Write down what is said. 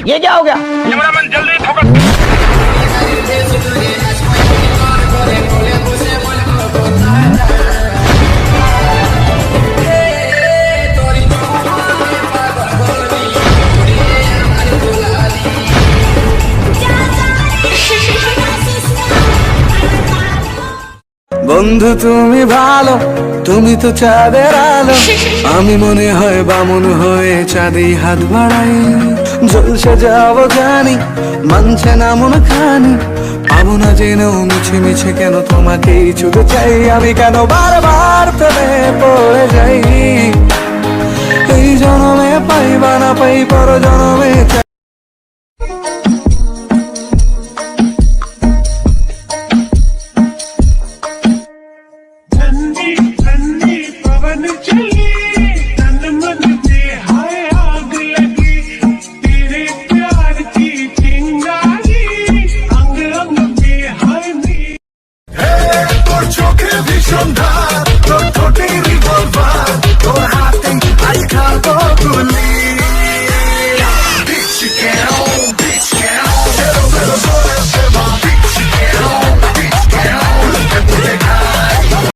ये क्या हो गया? कैमरामैन जल्दी फोकस। বন্ধু তুমি ভালো, তুমি তো চাঁদের আলো, আমি মনে হয় বামুন হয়ে চাঁদে হাত বাড়াই। জলসে যাবো জানি, মানছে না মন খানি, পাবো না জেনেও মিছে মিছে কেন তোমাকেই ছুঁতে চাই। আমি কেন বারবার প্রেমে পড়ে যাই, এই জনমে পাই বা না পাই পর জনমে চাই। ठंडी ठंडी पवन चली, तन मन में हाय आग लगी, तेरे प्यार की चिंगारी अंग अंग में हाय नी। তোর চোখে ভীষণ